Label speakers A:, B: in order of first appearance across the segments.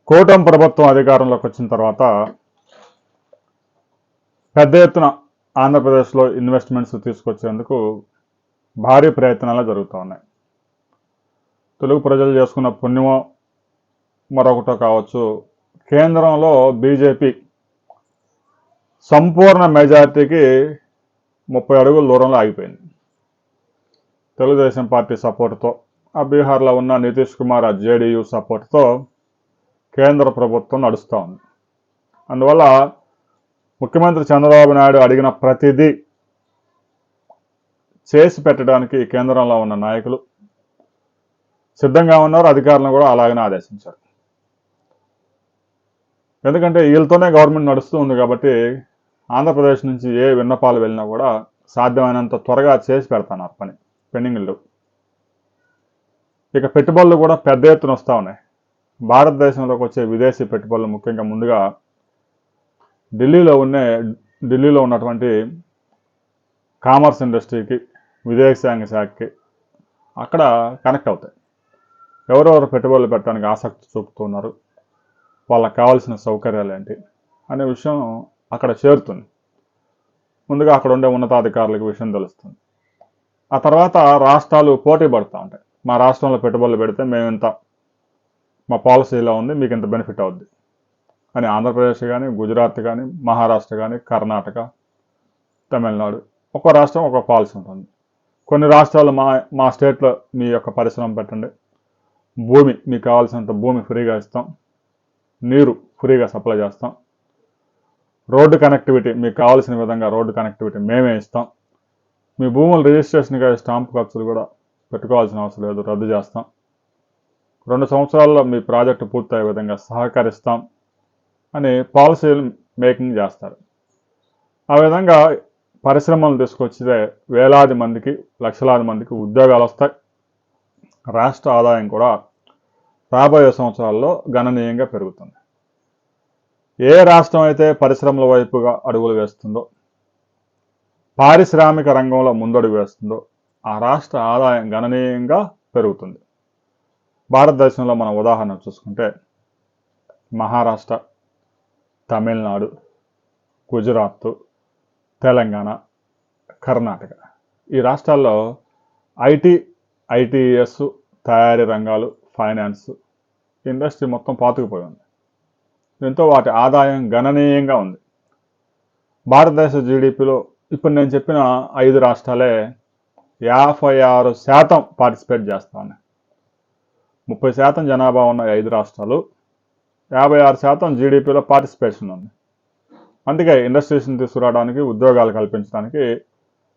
A: కూటమి ప్రభుత్వం అధికారంలోకి వచ్చిన తర్వాత పెద్ద ఎత్తున ఆంధ్రప్రదేశ్లో ఇన్వెస్ట్మెంట్స్ తీసుకొచ్చేందుకు భారీ ప్రయత్నాలు జరుగుతూ ఉన్నాయి. తెలుగు ప్రజలు చేసుకున్న పుణ్యమో మరొకటో కావచ్చు, కేంద్రంలో బీజేపీ సంపూర్ణ మెజార్టీకి 30 అడుగుల దూరంలో ఆగిపోయింది. తెలుగుదేశం పార్టీ సపోర్టుతో, ఆ బీహార్లో ఉన్న నితీష్ కుమార్ జేడీయూ సపోర్టుతో కేంద్ర ప్రభుత్వం నడుస్తూ ఉంది. అందువల్ల ముఖ్యమంత్రి చంద్రబాబు నాయుడు అడిగిన ప్రతిదీ చేసి పెట్టడానికి కేంద్రంలో ఉన్న నాయకులు సిద్ధంగా ఉన్నారు. అధికారులను కూడా అలాగనే ఆదేశించారు. ఎందుకంటే వీళ్ళతోనే గవర్నమెంట్ నడుస్తూ ఉంది కాబట్టి ఆంధ్రప్రదేశ్ నుంచి ఏ విన్నపాలు వెళ్ళినా కూడా సాధ్యమైనంత త్వరగా చేసి పెడతాను పని, పెండింగ్ లేవు. ఇక పెట్టుబడులు కూడా పెద్ద ఎత్తున వస్తూ ఉన్నాయి. భారతదేశంలోకి వచ్చే విదేశీ పెట్టుబడులు ముఖ్యంగా ముందుగా ఢిల్లీలో ఉన్నటువంటి కామర్స్ ఇండస్ట్రీకి, విదేశాంగ శాఖకి అక్కడ కనెక్ట్ అవుతాయి. ఎవరెవరు పెట్టుబడులు పెట్టడానికి ఆసక్తి చూపుతున్నారు, వాళ్ళకి కావాల్సిన సౌకర్యాలు ఏంటి అనే విషయం అక్కడ చేరుతుంది. ముందుగా అక్కడ ఉండే ఉన్నతాధికారులకు విషయం తెలుస్తుంది. ఆ తర్వాత రాష్ట్రాలు పోటీ పడుతూ ఉంటాయి. మా రాష్ట్రంలో పెట్టుబడులు పెడితే మేము ఇంత, మా పాలసీ ఇలా ఉంది, మీకు ఇంత బెనిఫిట్ అవుద్ది అని ఆంధ్రప్రదేశ్ కానీ, గుజరాత్ కానీ, మహారాష్ట్ర కానీ, కర్ణాటక, తమిళనాడు, ఒక్కో రాష్ట్రం ఒక్కో పాలసీ ఉంటుంది. కొన్ని రాష్ట్రాలు మా స్టేట్లో మీ యొక్క పరిశ్రమ పెట్టండి, భూమి మీకు కావాల్సినంత భూమి ఫ్రీగా ఇస్తాం, నీరు ఫ్రీగా సప్లై చేస్తాం, రోడ్డు కనెక్టివిటీ మీకు కావాల్సిన విధంగా రోడ్డు కనెక్టివిటీ మేమే ఇస్తాం, మీ భూముల రిజిస్ట్రేషన్గా స్టాంప్ ఖర్చులు కూడా పెట్టుకోవాల్సిన అవసరం లేదు, రద్దు చేస్తాం, 2 సంవత్సరాల్లో మీ ప్రాజెక్టు పూర్తయ్యే విధంగా సహకరిస్తాం అని పాలసీలు మేకింగ్ చేస్తారు. ఆ విధంగా పరిశ్రమలు తీసుకొచ్చితే వేలాది మందికి, లక్షలాది మందికి ఉద్యోగాలు వస్తాయి. రాష్ట్ర ఆదాయం కూడా రాబోయే సంవత్సరాల్లో గణనీయంగా పెరుగుతుంది. ఏ రాష్ట్రం అయితే పరిశ్రమల వైపుగా అడుగులు వేస్తుందో, పారిశ్రామిక రంగంలో ముందడుగు వేస్తుందో ఆ రాష్ట్ర ఆదాయం గణనీయంగా పెరుగుతుంది. భారతదేశంలో మనం ఉదాహరణ చూసుకుంటే మహారాష్ట్ర, తమిళనాడు, గుజరాత్, తెలంగాణ, కర్ణాటక, ఈ రాష్ట్రాల్లో ఐటీఎస్, తయారీ రంగాలు, ఫైనాన్స్ ఇండస్ట్రీ మొత్తం పాతుకుపోయి ఉంది. దీంతో వాటి ఆదాయం గణనీయంగా ఉంది. భారతదేశ జీడిపిలో ఇప్పుడు నేను చెప్పిన 5 రాష్ట్రాలే 56% పార్టిసిపేట్ చేస్తా ఉన్నాయి. 30% జనాభా ఉన్న 5 రాష్ట్రాలు 56% జీడిపిలో పార్టిసిపేషన్ ఉంది. అందుకే ఇండస్ట్రీస్ని తీసుకురావడానికి, ఉద్యోగాలు కల్పించడానికి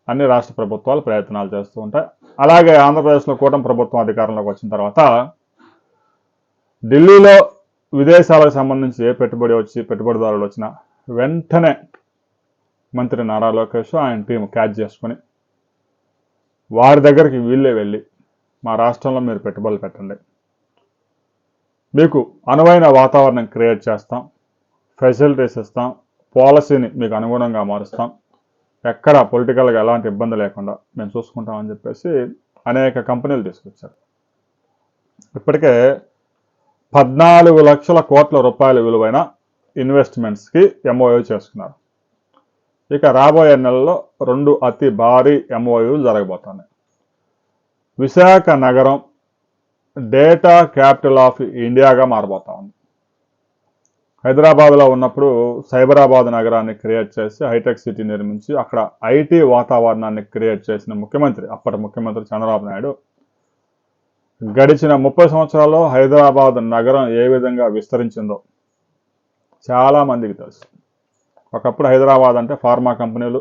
A: అన్ని రాష్ట్ర ప్రభుత్వాలు ప్రయత్నాలు చేస్తూ ఉంటాయి. అలాగే ఆంధ్రప్రదేశ్లో కూటమి ప్రభుత్వం అధికారంలోకి వచ్చిన తర్వాత ఢిల్లీలో విదేశాలకు సంబంధించి ఏ పెట్టుబడిదారులు వచ్చినా వెంటనే మంత్రి నారా లోకేష్ ఆయన టీం క్యాచ్ చేసుకుని వారి దగ్గరికి వీళ్ళే వెళ్ళి మా రాష్ట్రంలో మీరు పెట్టుబడులు పెట్టండి, మీకు అనువైన వాతావరణం క్రియేట్ చేస్తాం, ఫెసిలిటీస్ ఇస్తాం, పాలసీని మీకు అనుగుణంగా మారుస్తాం, ఎక్కడ పొలిటికల్గా ఎలాంటి ఇబ్బంది లేకుండా మేము చూసుకుంటామని చెప్పేసి అనేక కంపెనీలు తీసుకొచ్చారు. ఇప్పటికే 14 లక్షల కోట్ల రూపాయల విలువైన ఇన్వెస్ట్మెంట్స్కి ఎంఓయూ చేసుకున్నారు. ఇక రాబోయే నెలలో 2 అతి భారీ ఎంఓయూలు జరగబోతున్నాయి. విశాఖ నగరం డేటా క్యాపిటల్ ఆఫ్ ఇండియాగా మారబోతా ఉంది. హైదరాబాద్లో ఉన్నప్పుడు సైబరాబాద్ నగరాన్ని క్రియేట్ చేసి హైటెక్ సిటీ నిర్మించి అక్కడ ఐటీ వాతావరణాన్ని క్రియేట్ చేసిన అప్పటి ముఖ్యమంత్రి చంద్రబాబు నాయుడు గడిచిన 30 సంవత్సరాల్లో హైదరాబాద్ నగరం ఏ విధంగా విస్తరించిందో చాలామందికి తెలుసు. ఒకప్పుడు హైదరాబాద్ అంటే ఫార్మా కంపెనీలు,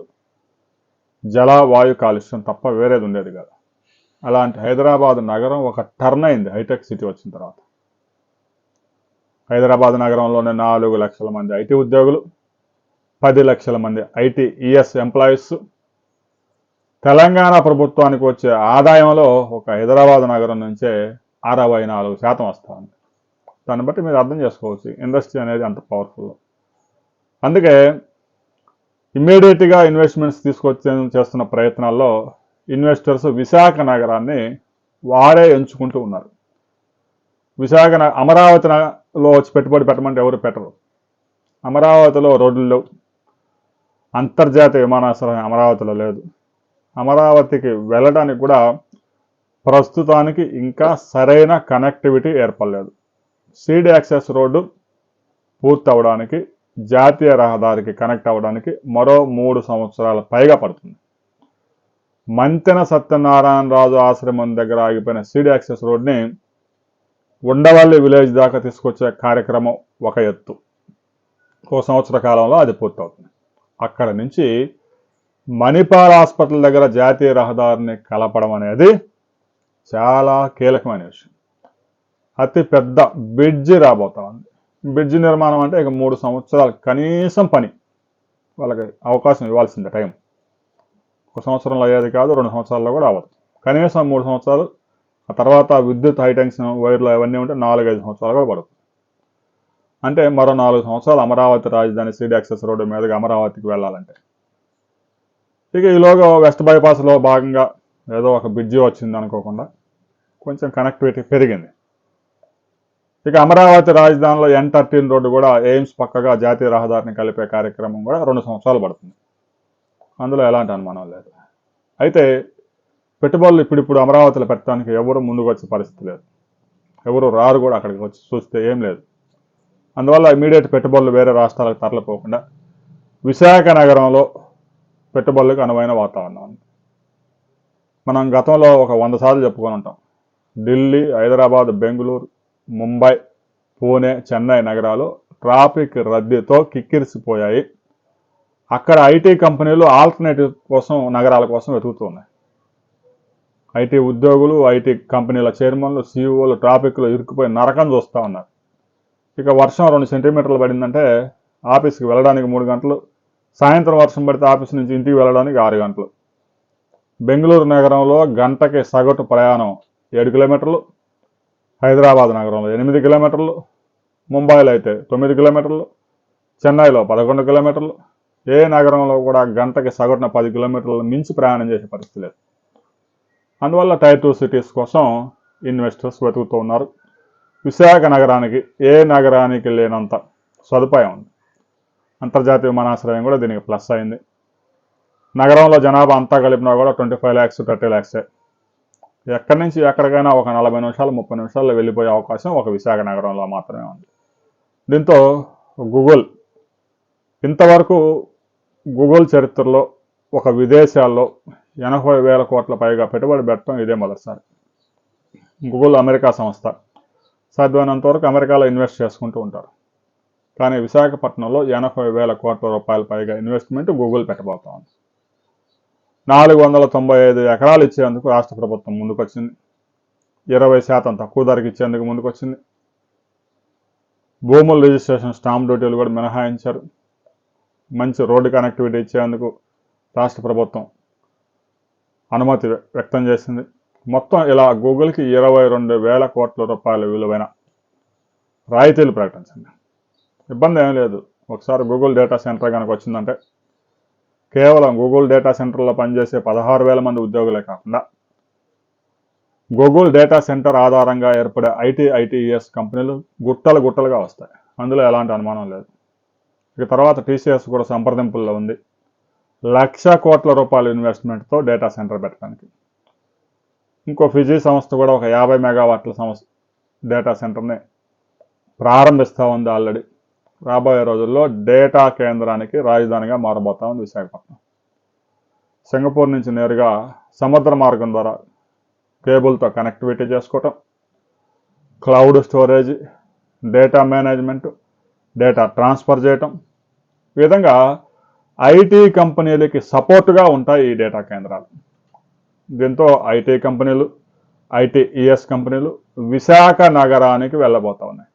A: జల వాయు కాలుష్యం తప్ప వేరేది ఉండేది కాదు. అలాంటి హైదరాబాద్ నగరం ఒక టర్న్ అయింది హైటెక్ సిటీ వచ్చిన తర్వాత. హైదరాబాద్ నగరంలోనే 4 లక్షల మంది ఐటీ ఉద్యోగులు, 10 లక్షల మంది ఐటీఈఎస్ ఎంప్లాయీస్, తెలంగాణ ప్రభుత్వానికి వచ్చే ఆదాయంలో ఒక హైదరాబాద్ నగరం నుంచే 64% వస్తూ ఉంది. దాన్ని బట్టి మీరు అర్థం చేసుకోవచ్చు ఇండస్ట్రీ అనేది అంత పవర్ఫుల్. అందుకే ఇమ్మీడియట్గా ఇన్వెస్ట్మెంట్స్ చేస్తున్న ప్రయత్నాల్లో ఇన్వెస్టర్స్ విశాఖ నగరాన్ని వారే ఎంచుకుంటూ ఉన్నారు. అమరావతిలో వచ్చి పెట్టుబడి పెట్టమంటే ఎవరు పెట్టరు. అమరావతిలో రోడ్లు లేవు, అంతర్జాతీయ విమానాశ్రయం అమరావతిలో లేదు. అమరావతికి వెళ్ళడానికి కూడా ప్రస్తుతానికి ఇంకా సరైన కనెక్టివిటీ ఏర్పడలేదు. సీడ్ యాక్సెస్ రోడ్డు పూర్తి అవడానికి, జాతీయ రహదారికి కనెక్ట్ అవ్వడానికి మరో 3 సంవత్సరాల పైగా పడుతుంది. మంతెన సత్యనారాయణరాజు ఆశ్రమం దగ్గర ఆగిపోయిన సీడ్ యాక్సెస్ రోడ్ని ఉండవల్లి విలేజ్ దాకా తీసుకొచ్చే కార్యక్రమం ఒక ఎత్తు. 1 సంవత్సర కాలంలో అది పూర్తవుతుంది. అక్కడ నుంచి మణిపాల్ హాస్పిటల్ దగ్గర జాతీయ రహదారిని కలపడం అనేది చాలా కీలకమైన విషయం. అతి పెద్ద బ్రిడ్జి రాబోతా ఉంది. బ్రిడ్జి నిర్మాణం అంటే ఇక 3 సంవత్సరాలు కనీసం పని, వాళ్ళకి అవకాశం ఇవ్వాల్సిందే టైం. 1 సంవత్సరంలో అయ్యేది కాదు, 2 సంవత్సరాల్లో కూడా అవ్వదు. కనీసం 3 సంవత్సరాలు. ఆ తర్వాత విద్యుత్ హైటెన్షన్ వైర్లు అవన్నీ ఉంటే 4-5 సంవత్సరాలు కూడా పడుతుంది. అంటే మరో 4 సంవత్సరాలు అమరావతి రాజధాని సీడ్ యాక్సెస్ రోడ్డు మీదుగా అమరావతికి వెళ్ళాలంటే. ఇక ఈలోగా వెస్ట్ బైపాస్లో భాగంగా ఏదో ఒక బ్రిడ్జి వచ్చింది అనుకోకుండా కొంచెం కనెక్టివిటీ పెరిగింది. ఇక అమరావతి రాజధానిలో N13 రోడ్డు కూడా ఎయిమ్స్ పక్కగా జాతీయ రహదారిని కలిపే కార్యక్రమం కూడా 2 సంవత్సరాలు పడుతుంది. అందులో ఎలాంటి అనుమానం లేదు. అయితే పెట్టుబడులు ఇప్పుడు అమరావతిలో పెట్టడానికి ఎవరు ముందుకు వచ్చే పరిస్థితి లేదు. ఎవరు రారు కూడా, అక్కడికి వచ్చి చూస్తే ఏం లేదు. అందువల్ల ఇమీడియట్ పెట్టుబడులు వేరే రాష్ట్రాలకు తరలిపోకుండా విశాఖ నగరంలో పెట్టుబడులకు అనువైన వాతావరణం ఉంది. మనం గతంలో ఒక 100 సార్లు చెప్పుకొని ఉంటాం. ఢిల్లీ, హైదరాబాద్, బెంగళూరు, ముంబై, పూణే, చెన్నై నగరాలు ట్రాఫిక్ రద్దీతో కిక్కిరిసిపోయాయి. అక్కడ ఐటీ కంపెనీలు ఆల్టర్నేటివ్ కోసం నగరాల కోసం వెతుకుతున్నాయి. ఐటీ ఉద్యోగులు, ఐటీ కంపెనీల చైర్మన్లు, సీఈఓలు ట్రాఫిక్లో ఇరుక్కుపోయి నరకం చూస్తూ ఉన్నారు. ఇక వర్షం 2 సెంటీమీటర్లు పడిందంటే ఆఫీస్కి వెళ్ళడానికి 3 గంటలు, సాయంత్రం వర్షం పడితే ఆఫీస్ నుంచి ఇంటికి వెళ్ళడానికి 6 గంటలు. బెంగళూరు నగరంలో గంటకి సగటు ప్రయాణం 7 కిలోమీటర్లు, హైదరాబాద్ నగరంలో 8 కిలోమీటర్లు, ముంబైలో అయితే 9 కిలోమీటర్లు, చెన్నైలో 11 కిలోమీటర్లు. ఏ నగరంలో కూడా గంటకి సగటున 10 కిలోమీటర్లు మించి ప్రయాణం చేసే పరిస్థితి లేదు. అందువల్ల టైర్ 2 సిటీస్ కోసం ఇన్వెస్టర్స్ వెతుకుతూ ఉన్నారు. విశాఖ నగరానికి ఏ నగరానికి లేనంత సదుపాయం ఉంది. అంతర్జాతీయ విమానాశ్రయం కూడా దీనికి ప్లస్ అయింది. నగరంలో జనాభా అంతా కలిపినా కూడా 25 lakhs 30 lakhs. ఎక్కడి నుంచి ఎక్కడికైనా ఒక 40 నిమిషాలు 30 నిమిషాల్లో వెళ్ళిపోయే అవకాశం ఒక విశాఖ నగరంలో మాత్రమే ఉంది. దీంతో గూగుల్ ఇంతవరకు గూగుల్ చరిత్రలో ఒక విదేశాల్లో 80,000 కోట్ల పైగా పెట్టుబడి పెట్టడం ఇదే మొదటిసారి. గూగుల్ అమెరికా సంస్థ, సాధ్యమైనంత వరకు అమెరికాలో ఇన్వెస్ట్ చేసుకుంటూ ఉంటారు. కానీ విశాఖపట్నంలో 80,000 కోట్ల రూపాయల పైగా ఇన్వెస్ట్మెంట్ గూగుల్ పెట్టబోతా ఉంది. 495 ఎకరాలు ఇచ్చేందుకు రాష్ట్ర ప్రభుత్వం ముందుకొచ్చింది. 20% తక్కువ ధరకు ఇచ్చేందుకు ముందుకొచ్చింది. భూముల రిజిస్ట్రేషన్ స్టాంప్ డ్యూటీలు కూడా మినహాయించారు. మంచి రోడ్డు కనెక్టివిటీ ఇచ్చేందుకు రాష్ట్ర ప్రభుత్వం అనుమతి వ్యక్తం చేసింది. మొత్తం ఇలా గూగుల్కి 22,000 కోట్ల రూపాయల విలువైన రాయితీలు ప్రకటించింది. ఇబ్బంది ఏం లేదు. ఒకసారి గూగుల్ డేటా సెంటర్ కనుక వచ్చిందంటే కేవలం గూగుల్ డేటా సెంటర్లో పనిచేసే 16,000 మంది ఉద్యోగులే కాకుండా గూగుల్ డేటా సెంటర్ ఆధారంగా ఏర్పడే ఐటీఈఎస్ కంపెనీలు గుట్టలుగా వస్తాయి. అందులో ఎలాంటి అనుమానం లేదు. ఇక తర్వాత టీసీఎస్ కూడా సంప్రదింపుల్లో ఉంది. 1,00,000 కోట్ల రూపాయల ఇన్వెస్ట్మెంట్తో డేటా సెంటర్ పెట్టడానికి. ఇంకో ఫిజీ సంస్థ కూడా ఒక 50 మెగావాట్ల డేటా సెంటర్ని ప్రారంభిస్తూ ఉంది ఆల్రెడీ. రాబోయే రోజుల్లో డేటా కేంద్రానికి రాజధానిగా మారబోతా ఉంది విశాఖపట్నం. సింగపూర్ నుంచి నేరుగా సముద్ర మార్గం ద్వారా కేబుల్తో కనెక్టివిటీ చేసుకోవటం, cloud storage, data management, data transfer చేయటం, ఈ విధంగా ఐటీ కంపెనీలకి సపోర్టుగా ఉంటాయి ఈ డేటా కేంద్రాలు. దీంతో ఐటీ కంపెనీలు, ఐటీఈఎస్ కంపెనీలు విశాఖ నగరానికి వెళ్ళబోతా ఉన్నాయి.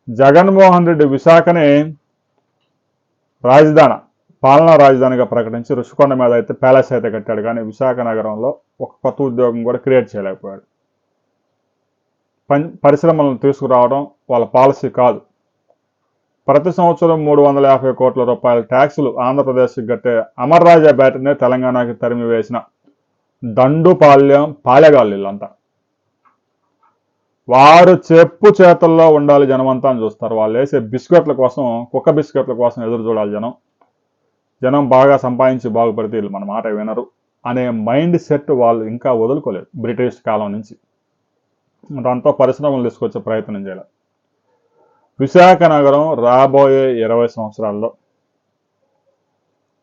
A: జగన్మోహన్ రెడ్డి విశాఖని పాలనా రాజధానిగా ప్రకటించి రుషికొండ మీద అయితే ప్యాలెస్ అయితే కట్టాడు. కానీ విశాఖ నగరంలో ఒక కొత్త ఉద్యోగం కూడా క్రియేట్ చేయలేకపోయాడు. పరిశ్రమలను తీసుకురావడం వాళ్ళ పాలసీ కాదు. ప్రతి సంవత్సరం 350 కోట్ల రూపాయల ట్యాక్సులు ఆంధ్రప్రదేశ్కి కట్టే అమర్ రాజా బ్యాటరీనే తెలంగాణకి తరిమి వేసిన దండుపాళ్యం పాలెగాళ్ళు వీళ్ళంతా. వారు చెప్పు చేతల్లో ఉండాలి జనమంతా అని చూస్తారు. వాళ్ళు వేసే బిస్కెట్ల కోసం, కుక్క బిస్కెట్ల కోసం ఎదురు చూడాలి జనం బాగా సంపాదించి బాగుపడితే వీళ్ళు మన మాట వినరు అనే మైండ్ సెట్ వాళ్ళు ఇంకా వదులుకోలేదు బ్రిటిష్ కాలం నుంచి. దాంతో పరిశ్రమలు తీసుకొచ్చే ప్రయత్నం చేయాలి. విశాఖ నగరం రాబోయే 20 సంవత్సరాల్లో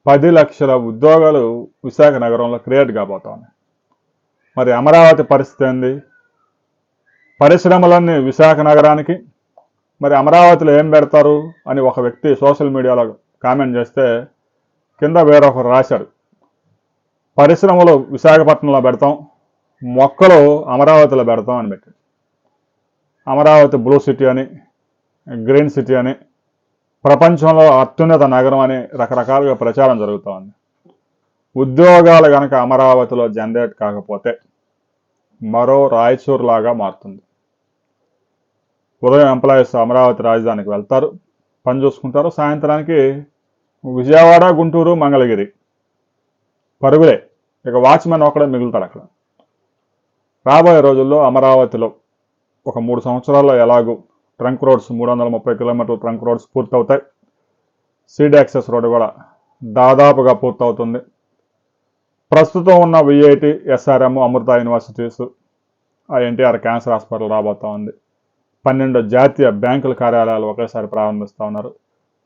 A: 10 లక్షల ఉద్యోగాలు విశాఖ నగరంలో క్రియేట్ కాబోతా ఉన్నాయి. మరి అమరావతి పరిస్థితి ఏంది? పరిశ్రమలన్నీ విశాఖ నగరానికి, మరి అమరావతిలో ఏం పెడతారు అని ఒక వ్యక్తి సోషల్ మీడియాలో కామెంట్ చేస్తే కింద వేరొకరు రాశారు, పరిశ్రమలు విశాఖపట్నంలో పెడతాం, మొక్కలు అమరావతిలో పెడతాం అని పెట్టి. అమరావతి బ్లూ సిటీ అని, గ్రీన్ సిటీ అని, ప్రపంచంలో అత్యున్నత నగరం అని రకరకాలుగా ప్రచారం జరుగుతూ ఉంది. ఉద్యోగాలు కనుక అమరావతిలో జనరేట్ కాకపోతే మరో రాయచూరు లాగా మారుతుంది. ఉదయం ఎంప్లాయీస్ అమరావతి రాజధానికి వెళ్తారు, పని చూసుకుంటారు, సాయంత్రానికి విజయవాడ, గుంటూరు, మంగళగిరి పరుగులే. ఇక వాచ్మెన్ ఒక్కడే మిగులుతాడు అక్కడ. రాబోయే రోజుల్లో అమరావతిలో ఒక 3 సంవత్సరాల్లో ఎలాగూ ట్రంక్ రోడ్స్ 330 కిలోమీటర్ల ట్రంక్ రోడ్స్ పూర్తవుతాయి. సీడ్ యాక్సెస్ రోడ్డు కూడా దాదాపుగా పూర్తవుతుంది. ప్రస్తుతం ఉన్న విఐటి, ఎస్ఆర్ఎం, అమృత యూనివర్సిటీస్, ఆ ఎన్టీఆర్ క్యాన్సర్ హాస్పిటల్ రాబోతా ఉంది. 12 జాతీయ బ్యాంకుల కార్యాలయాలు ఒకేసారి ప్రారంభిస్తూ ఉన్నారు.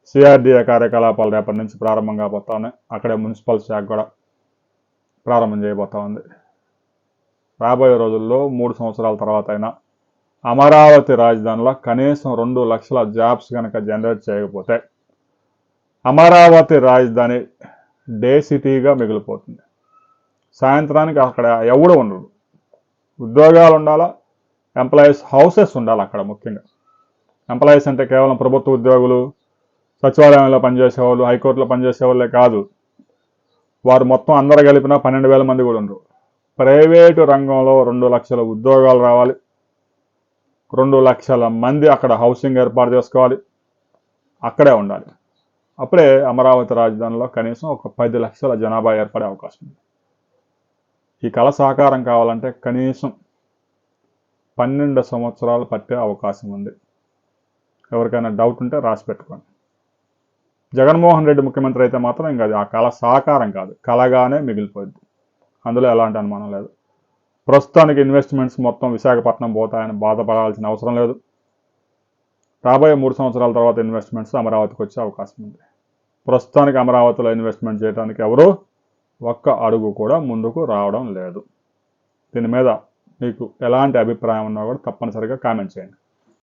A: సిఆర్డీఏ కార్యకలాపాలు రేపటి నుంచి ప్రారంభం కాబోతా ఉన్నాయి. అక్కడే మున్సిపల్ శాఖ కూడా ప్రారంభం చేయబోతా ఉంది. రాబోయే రోజుల్లో 3 సంవత్సరాల తర్వాత అయినా అమరావతి రాజధానిలో కనీసం 2 లక్షల జాబ్స్ కనుక జనరేట్ చేయకపోతే అమరావతి రాజధాని డే సిటీగా మిగిలిపోతుంది. సాయంత్రానికి అక్కడ ఎవడు ఉండడు. ఉద్యోగాలు ఉండాలా, ఎంప్లాయీస్ హౌసెస్ ఉండాలి అక్కడ. ముఖ్యంగా ఎంప్లాయీస్ అంటే కేవలం ప్రభుత్వ ఉద్యోగులు, సచివాలయంలో పనిచేసేవాళ్ళు, హైకోర్టులో పనిచేసేవాళ్ళే కాదు. వారు మొత్తం అందరూ కలిపినా 12,000 మంది కూడా ఉండరు. ప్రైవేటు రంగంలో 2 లక్షల ఉద్యోగాలు రావాలి, 2 లక్షల మంది అక్కడ హౌసింగ్ ఏర్పాటు చేసుకోవాలి, అక్కడే ఉండాలి. అప్పుడే అమరావతి రాజధానిలో కనీసం ఒక 10 లక్షల జనాభా ఏర్పడే అవకాశం ఉంది. ఈ కళ సాకారం కావాలంటే కనీసం 12 సంవత్సరాలు పట్టే అవకాశం ఉంది. ఎవరికైనా డౌట్ ఉంటే రాసి పెట్టుకోండి. జగన్మోహన్ రెడ్డి ముఖ్యమంత్రి అయితే మాత్రం ఇంకా అది ఆ కళ సాకారం కాదు, కళగానే మిగిలిపోయింది. అందులో ఎలాంటి అనుమానం లేదు. ప్రస్తుతానికి ఇన్వెస్ట్మెంట్స్ మొత్తం విశాఖపట్నం పోతాయని బాధపడాల్సిన అవసరం లేదు. రాబోయే 3 సంవత్సరాల తర్వాత ఇన్వెస్ట్మెంట్స్ అమరావతికి వచ్చే అవకాశం ఉంది. ప్రస్తుతానికి అమరావతిలో ఇన్వెస్ట్మెంట్ చేయడానికి ఎవరు ఒక్క అడుగు కూడా ముందుకు రావడం లేదు. దీని మీద మీకు ఎలాంటి అభిప్రాయం ఉన్నా కూడా తప్పనిసరిగా కామెంట్ చేయండి.